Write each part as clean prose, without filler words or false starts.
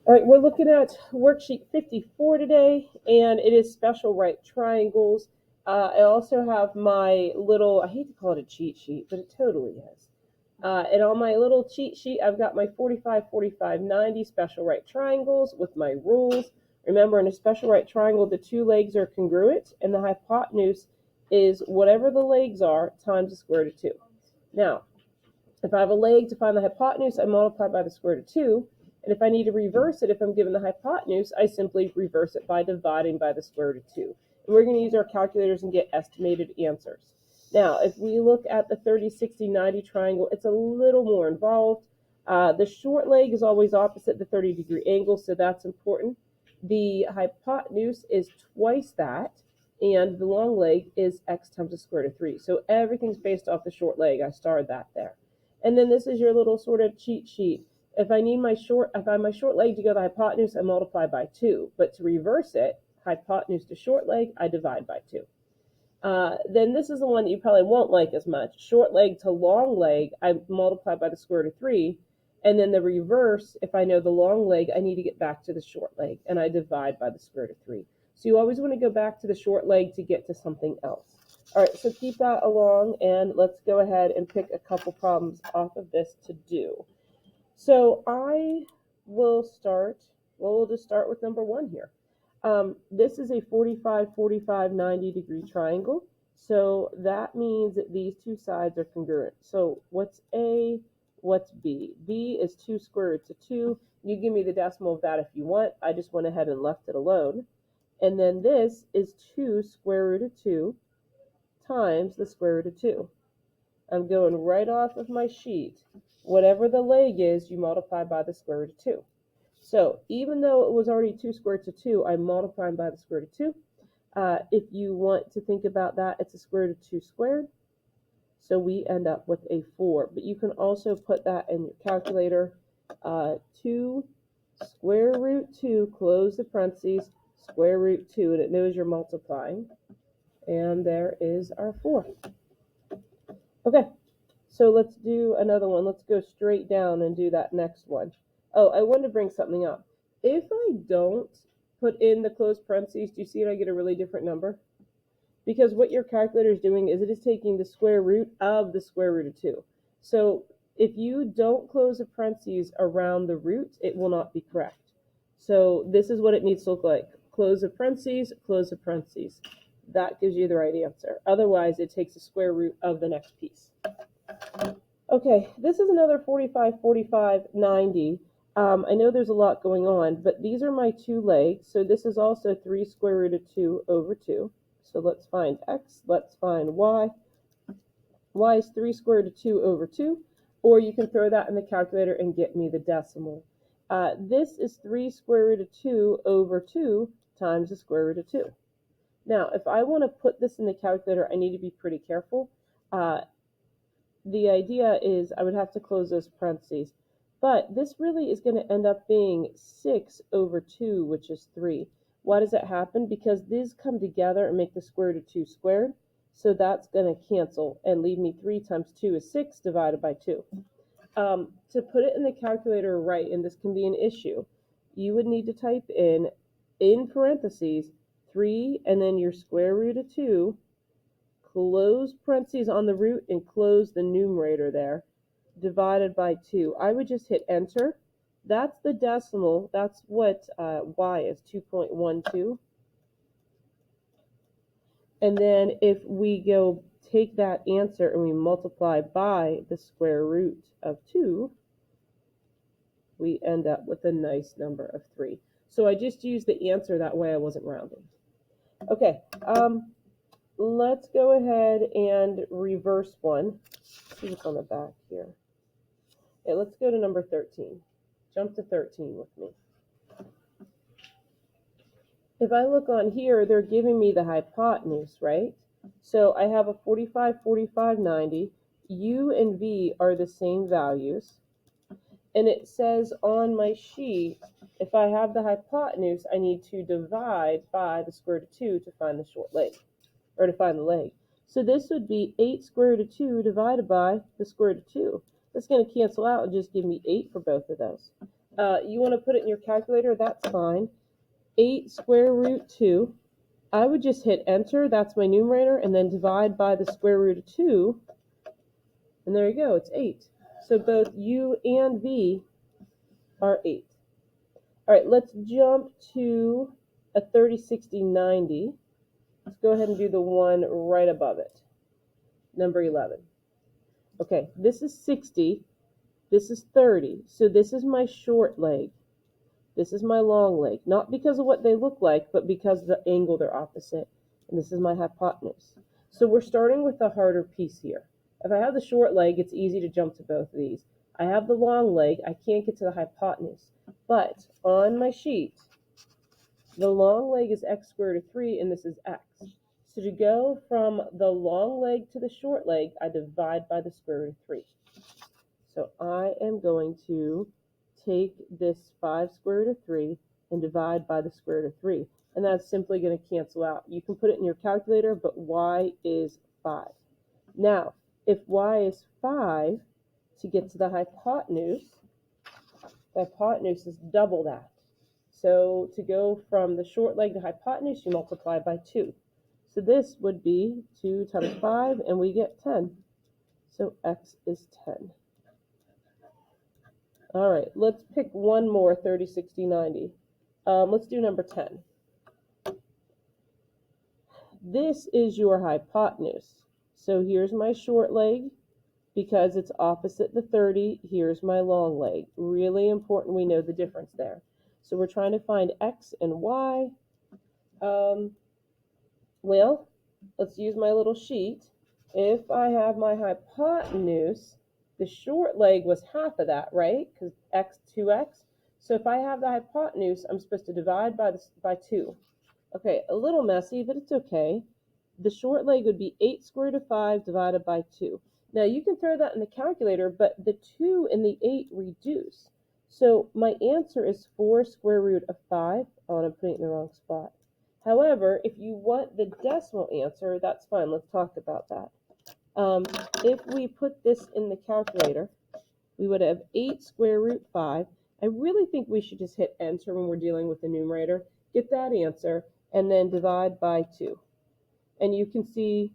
All right, we're looking at worksheet 54 today, and it is special right triangles. I also have my little, I hate to call it a cheat sheet, but it totally is. And on my little cheat sheet, I've got my 45, 45, 90 special right triangles with my rules. Remember, in a special right triangle, the two legs are congruent, and the hypotenuse is whatever the legs are times the square root of 2. Now, if I have a leg to find the hypotenuse, I multiply by the square root of 2. And if I need to reverse it, if I'm given the hypotenuse, I simply reverse it by dividing by the square root of 2. And we're going to use our calculators and get estimated answers. Now, if we look at the 30, 60, 90 triangle, it's a little more involved. The short leg is always opposite the 30-degree angle, so that's important. The hypotenuse is twice that, and the long leg is x times the square root of 3. So everything's based off the short leg. I starred that there. And then this is your little sort of cheat sheet. If I need my short leg to go to the hypotenuse, I multiply by 2. But to reverse it, hypotenuse to short leg, I divide by 2. Then this is the one that you probably won't like as much. Short leg to long leg, I multiply by the square root of 3. And then the reverse, if I know the long leg, I need to get back to the short leg, and I divide by the square root of 3. So you always want to go back to the short leg to get to something else. All right, so keep that along, and let's go ahead and pick a couple problems off of this to do. So I will start, well, we'll just start with number 1 here. This is a 45, 45, 90-degree triangle. So that means that these two sides are congruent. So what's A, what's B? B is 2 square roots of 2. You give me the decimal of that if you want. I just went ahead and left it alone. And then this is 2 square root of 2 times the square root of 2. I'm going right off of my sheet. Whatever the leg is, you multiply by the square root of 2. So even though it was already 2 square roots of 2, I'm multiplying by the square root of 2. If you want to think about that, it's a square root of 2 squared. So we end up with a 4. But you can also put that in your calculator. 2 square root 2, close the parentheses, square root 2, and it knows you're multiplying. And there is our 4. Okay, so let's do another one. Let's go straight down and do that next one. Oh, I wanted to bring something up. If I don't put in the closed parentheses, do you see that I get a really different number? Because what your calculator is doing is it is taking the square root of the square root of 2. So if you don't close the parentheses around the root, it will not be correct. So this is what it needs to look like. Close the parentheses, close the parentheses. That gives you the right answer. Otherwise, it takes the square root of the next piece. Okay, this is another 45, 45, 90. I know there's a lot going on, but these are my two legs. So this is also 3 square root of 2 over 2. So let's find x, let's find y. Y is 3 square root of 2 over 2, or you can throw that in the calculator and get me the decimal. This is 3 square root of 2 over 2 times the square root of 2. Now, if I want to put this in the calculator, I need to be pretty careful. The idea is I would have to close those parentheses. But this really is going to end up being 6 over 2, which is 3. Why does that happen? Because these come together and make the square root of 2 squared. So that's going to cancel and leave me 3 times 2 is 6 divided by 2. To put it in the calculator right, and this can be an issue, you would need to type in parentheses, 3 and then your square root of 2, close parentheses on the root and close the numerator there, divided by 2. I would just hit enter. That's the decimal. That's what y is, 2.12. And then if we go take that answer and we multiply by the square root of 2, we end up with a nice number of 3. So I just used the answer that way. I wasn't rounding. Okay, let's go ahead and reverse one. Let's see what's on the back here. Okay, let's go to number 13. Jump to 13 with me. If I look on here, they're giving me the hypotenuse, right? So I have a 45, 45, 90. U and V are the same values. And it says on my sheet, if I have the hypotenuse, I need to divide by the square root of 2 to find the short leg, or to find the leg. So this would be 8 square root of 2 divided by the square root of 2. That's going to cancel out and just give me 8 for both of those. You want to put it in your calculator, that's fine. 8 square root 2. I would just hit enter, that's my numerator, and then divide by the square root of 2. And there you go, it's 8. So both U and V are 8. All right, let's jump to a 30, 60, 90. Let's go ahead and do the one right above it, number 11. Okay, this is 60, this is 30, so this is my short leg. This is my long leg, not because of what they look like, but because of the angle they're opposite. And this is my hypotenuse. So we're starting with the harder piece here. If I have the short leg, it's easy to jump to both of these. I have the long leg, I can't get to the hypotenuse. But on my sheet, the long leg is x squared root of 3, and this is x. So to go from the long leg to the short leg, I divide by the square root of 3. So I am going to take this 5 square root of 3 and divide by the square root of 3. And that's simply going to cancel out. You can put it in your calculator, but y is 5. Now, if y is 5, to get to the hypotenuse is double that. So to go from the short leg to hypotenuse, you multiply by 2. So this would be 2 times 5, and we get 10. So x is 10. All right, let's pick one more, 30, 60, 90. Let's do number 10. This is your hypotenuse. So here's my short leg. Because it's opposite the 30, here's my long leg. Really important we know the difference there. So we're trying to find x and y. Well, let's use my little sheet. If I have my hypotenuse, the short leg was half of that, right? Because x, 2x. So if I have the hypotenuse, I'm supposed to divide by 2. Okay, a little messy, but it's okay. The short leg would be 8 square root of 5 divided by 2. Now you can throw that in the calculator, but the 2 and the 8 reduce. So my answer is 4 square root of 5. Oh, and I'm putting it in the wrong spot. However, if you want the decimal answer, that's fine. Let's talk about that. If we put this in the calculator, we would have 8 square root 5. I really think we should just hit enter when we're dealing with the numerator, get that answer, and then divide by 2. And you can see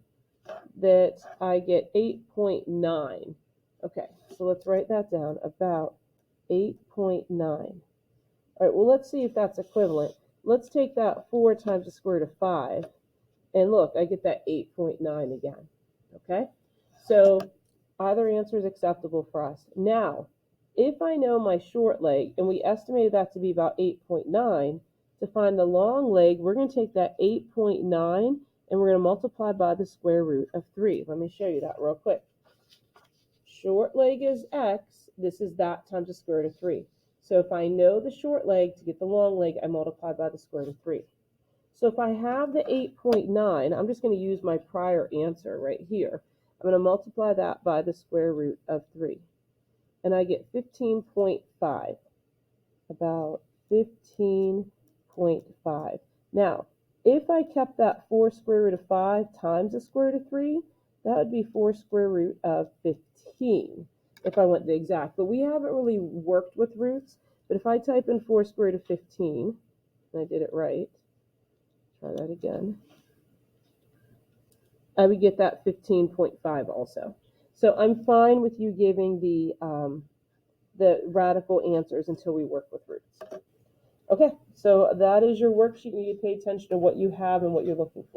that I get 8.9. Okay, so let's write that down, about 8.9. All right, well, let's see if that's equivalent. Let's take that 4 times the square root of 5, and look, I get that 8.9 again, okay? So either answer is acceptable for us. Now, if I know my short leg, and we estimated that to be about 8.9, to find the long leg, we're going to take that 8.9 and we're going to multiply by the square root of 3. Let me show you that real quick. Short leg is x. This is that times the square root of 3. So if I know the short leg, to get the long leg, I multiply by the square root of 3. So if I have the 8.9, I'm just going to use my prior answer right here. I'm going to multiply that by the square root of 3. And I get 15.5. About 15.5. Now, if I kept that 4 square root of 5 times the square root of 3, that would be 4 square root of 15, if I went the exact. But we haven't really worked with roots. But if I type in 4 square root of 15, and I did it right, try that again, I would get that 15.5 also. So I'm fine with you giving the radical answers until we work with roots. Okay, so that is your worksheet. You need to pay attention to what you have and what you're looking for.